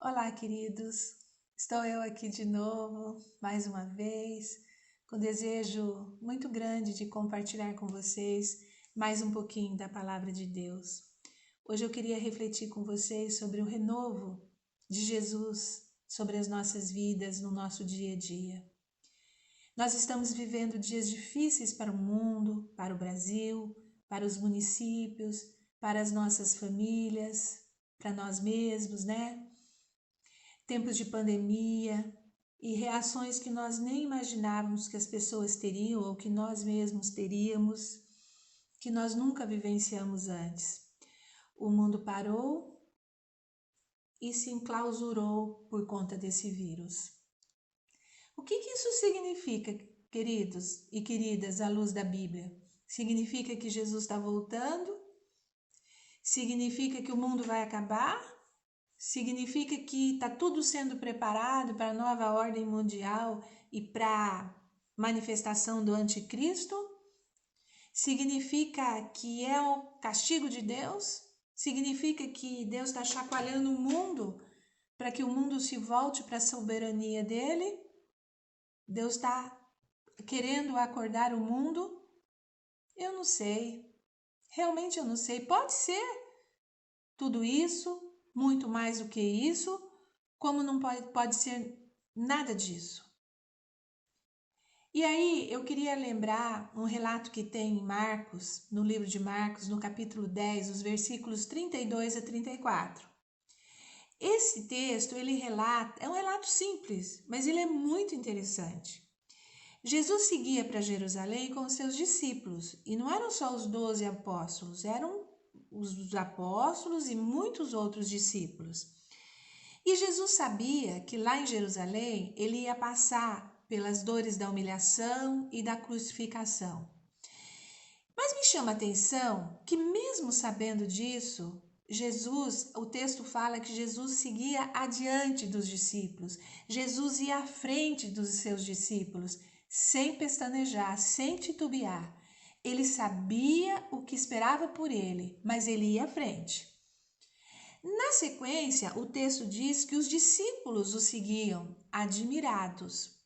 Olá, queridos. Estou eu aqui de novo, mais uma vez, com desejo muito grande de compartilhar com vocês mais um pouquinho da palavra de Deus. Hoje eu queria refletir com vocês sobre o renovo de Jesus sobre as nossas vidas no nosso dia a dia. Nós estamos vivendo dias difíceis para o mundo, para o Brasil, para os municípios, para as nossas famílias, para nós mesmos, né? Tempos de pandemia e reações que nós nem imaginávamos que as pessoas teriam ou que nós mesmos teríamos, que nós nunca vivenciamos antes. O mundo parou e se enclausurou por conta desse vírus. O que isso significa, queridos e queridas, à luz da Bíblia? Significa que Jesus está voltando? Significa que o mundo vai acabar? Significa que está tudo sendo preparado para a nova ordem mundial e para a manifestação do anticristo? Significa que é o castigo de Deus? Significa que Deus está chacoalhando o mundo para que o mundo se volte para a soberania dele? Deus está querendo acordar o mundo? Eu não sei. Realmente eu não sei. Pode ser tudo isso, muito mais do que isso, como não pode ser nada disso. E aí eu queria lembrar um relato que tem em Marcos, no livro de Marcos, no capítulo 10, os versículos 32 a 34. Esse texto, ele relata, é um relato simples, mas ele é muito interessante. Jesus seguia para Jerusalém com os seus discípulos, e não eram só os 12 apóstolos, eram os apóstolos e muitos outros discípulos. E Jesus sabia que lá em Jerusalém ele ia passar pelas dores da humilhação e da crucificação. Mas me chama a atenção que mesmo sabendo disso, Jesus, o texto fala que Jesus seguia adiante dos discípulos. Jesus ia à frente dos seus discípulos, sem pestanejar, sem titubear. Ele sabia o que esperava por ele, mas ele ia à frente. Na sequência, o texto diz que os discípulos o seguiam, admirados.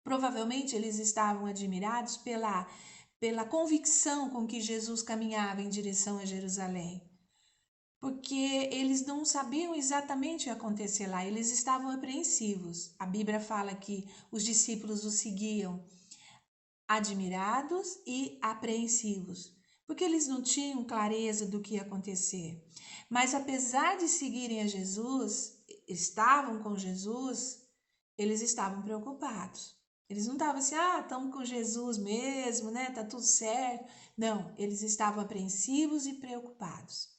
Provavelmente eles estavam admirados pela convicção com que Jesus caminhava em direção a Jerusalém. Porque eles não sabiam exatamente o que ia acontecer lá, eles estavam apreensivos. A Bíblia fala que os discípulos o seguiam admirados e apreensivos, porque eles não tinham clareza do que ia acontecer. Mas apesar de seguirem a Jesus, estavam com Jesus, eles estavam preocupados. Eles não estavam assim, estamos com Jesus mesmo, né? Tá tudo certo. Não, eles estavam apreensivos e preocupados.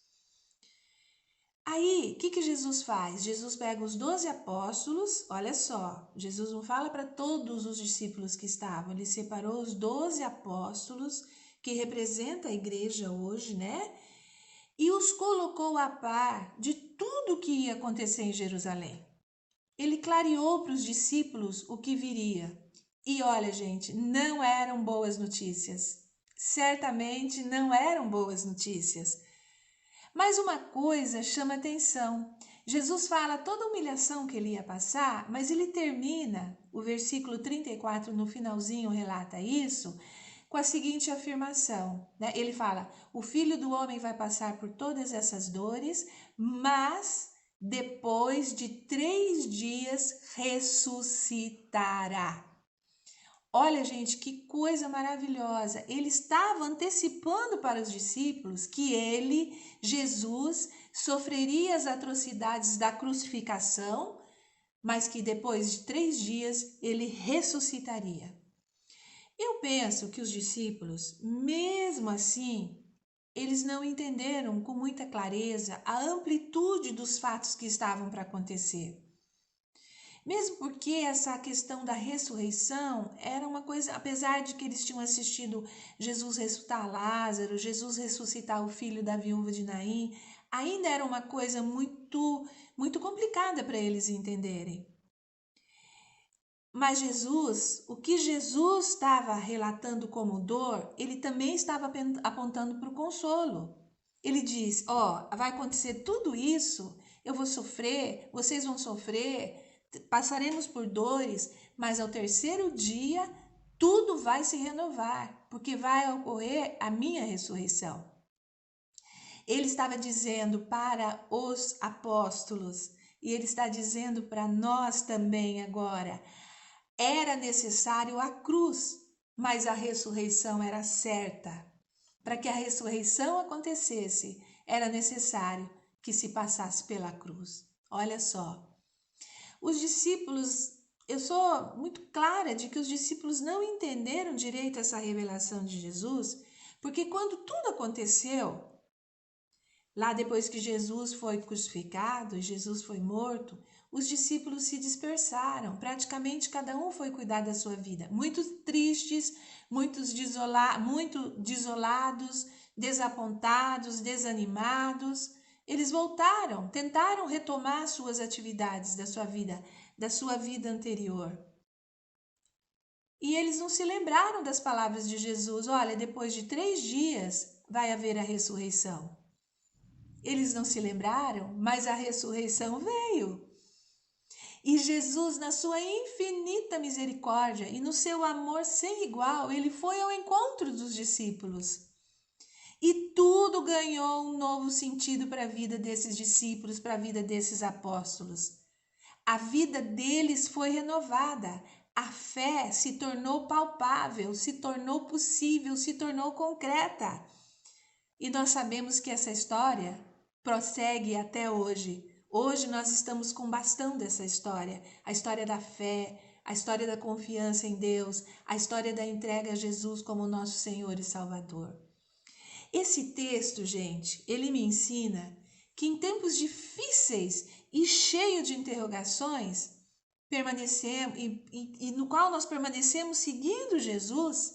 Aí, o que Jesus faz? Jesus pega os 12 apóstolos, olha só, Jesus não fala para todos os discípulos que estavam, ele separou os 12 apóstolos, que representa a igreja hoje, né? E os colocou a par de tudo o que ia acontecer em Jerusalém. Ele clareou para os discípulos o que viria. E olha, gente, não eram boas notícias. Certamente não eram boas notícias. Mas uma coisa chama atenção. Jesus fala toda a humilhação que ele ia passar, mas ele termina, o versículo 34 no finalzinho relata isso, com a seguinte afirmação, né? Ele fala, o Filho do Homem vai passar por todas essas dores, mas depois de 3 dias ressuscitará. Olha, gente, que coisa maravilhosa. Ele estava antecipando para os discípulos que ele, Jesus, sofreria as atrocidades da crucificação, mas que depois de 3 dias ele ressuscitaria. Eu penso que os discípulos, mesmo assim, eles não entenderam com muita clareza a amplitude dos fatos que estavam para acontecer. Mesmo porque essa questão da ressurreição era uma coisa, apesar de que eles tinham assistido Jesus ressuscitar Lázaro, Jesus ressuscitar o filho da viúva de Naim, ainda era uma coisa muito complicada para eles entenderem. Mas Jesus, o que Jesus estava relatando como dor, ele também estava apontando para o consolo. Ele diz, vai acontecer tudo isso eu vou sofrer, vocês vão sofrer, passaremos por dores, mas ao terceiro dia tudo vai se renovar, porque vai ocorrer a minha ressurreição. Ele estava dizendo para os apóstolos, e ele está dizendo para nós também agora, era necessário a cruz, mas a ressurreição era certa. Para que a ressurreição acontecesse, era necessário que se passasse pela cruz. Olha só, os discípulos, eu sou muito clara de que os discípulos não entenderam direito essa revelação de Jesus, porque quando tudo aconteceu, lá depois que Jesus foi crucificado e Jesus foi morto, os discípulos se dispersaram, praticamente cada um foi cuidar da sua vida. Muito tristes, muito desolados, desapontados, desanimados. Eles voltaram, tentaram retomar suas atividades da sua vida anterior. E eles não se lembraram das palavras de Jesus, olha, depois de 3 dias vai haver a ressurreição. Eles não se lembraram, mas a ressurreição veio. E Jesus, na sua infinita misericórdia e no seu amor sem igual, ele foi ao encontro dos discípulos. E tudo ganhou um novo sentido para a vida desses discípulos, para a vida desses apóstolos. A vida deles foi renovada. A fé se tornou palpável, se tornou possível, se tornou concreta. E nós sabemos que essa história prossegue até hoje. Hoje nós estamos com bastão dessa história. A história da fé, a história da confiança em Deus, a história da entrega a Jesus como nosso Senhor e Salvador. Esse texto, gente, ele me ensina que em tempos difíceis e cheio de interrogações, permanecemos e no qual nós permanecemos seguindo Jesus,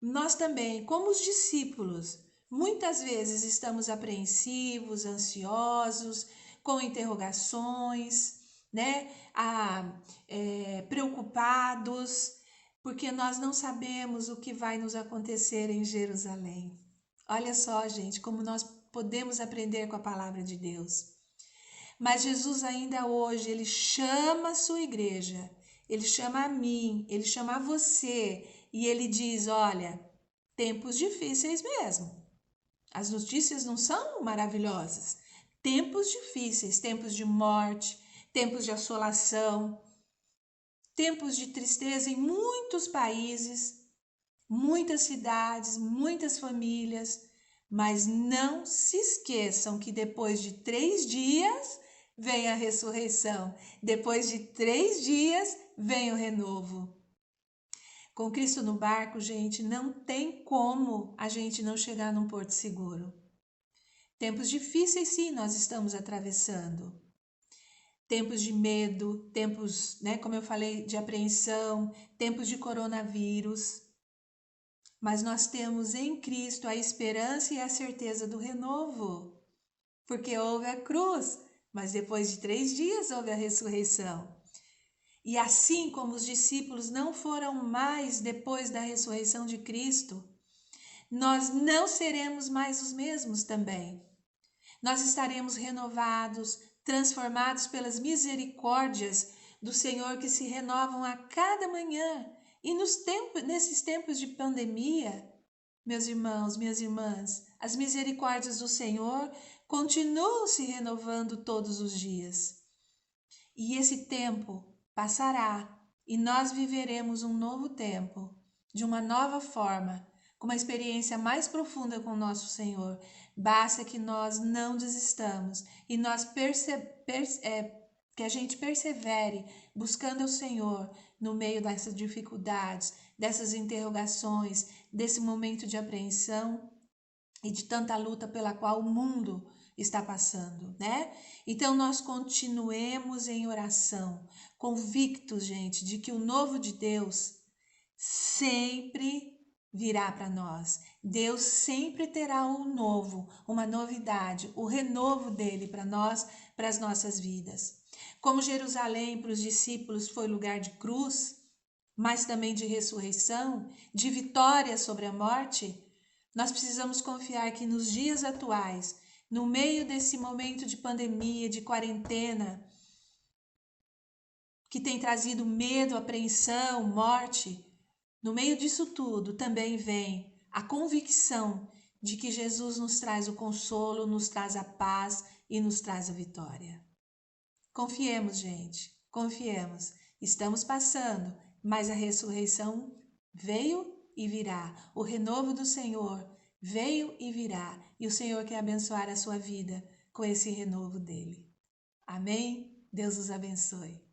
nós também, como os discípulos, muitas vezes estamos apreensivos, ansiosos, com interrogações, né? Preocupados, porque nós não sabemos o que vai nos acontecer em Jerusalém. Olha só, gente, como nós podemos aprender com a palavra de Deus. Mas Jesus ainda hoje, ele chama a sua igreja, ele chama a mim, ele chama a você, e ele diz, olha, tempos difíceis mesmo. As notícias não são maravilhosas. Tempos difíceis, tempos de morte, tempos de assolação, tempos de tristeza em muitos países, muitas cidades, muitas famílias. Mas não se esqueçam que depois de 3 dias vem a ressurreição. Depois de 3 dias vem o renovo. Com Cristo no barco, gente, não tem como a gente não chegar num porto seguro. Tempos difíceis, sim, nós estamos atravessando. Tempos de medo, tempos, né, como eu falei, de apreensão, tempos de coronavírus. Mas nós temos em Cristo a esperança e a certeza do renovo. Porque houve a cruz, mas depois de 3 dias houve a ressurreição. E assim como os discípulos não foram mais depois da ressurreição de Cristo, nós não seremos mais os mesmos também. Nós estaremos renovados, transformados pelas misericórdias do Senhor que se renovam a cada manhã. E nesses tempos de pandemia, meus irmãos, minhas irmãs, as misericórdias do Senhor continuam se renovando todos os dias. E esse tempo passará e nós viveremos um novo tempo, de uma nova forma, com uma experiência mais profunda com o nosso Senhor. Basta que nós não desistamos e que a gente persevere buscando o Senhor no meio dessas dificuldades, dessas interrogações, desse momento de apreensão e de tanta luta pela qual o mundo está passando, né? Então nós continuemos em oração, convictos, gente, de que o novo de Deus sempre virá para nós. Deus sempre terá um novo, uma novidade, o renovo dele para nós, para as nossas vidas. Como Jerusalém para os discípulos foi lugar de cruz, mas também de ressurreição, de vitória sobre a morte, nós precisamos confiar que nos dias atuais No meio desse momento de pandemia, de quarentena, que tem trazido medo, apreensão, morte, no meio disso tudo também vem a convicção de que Jesus nos traz o consolo, nos traz a paz e nos traz a vitória. Confiemos, gente, confiemos. Estamos passando, mas a ressurreição veio e virá. O renovo do Senhor veio e virá. E o Senhor quer abençoar a sua vida com esse renovo dele. Amém? Deus os abençoe.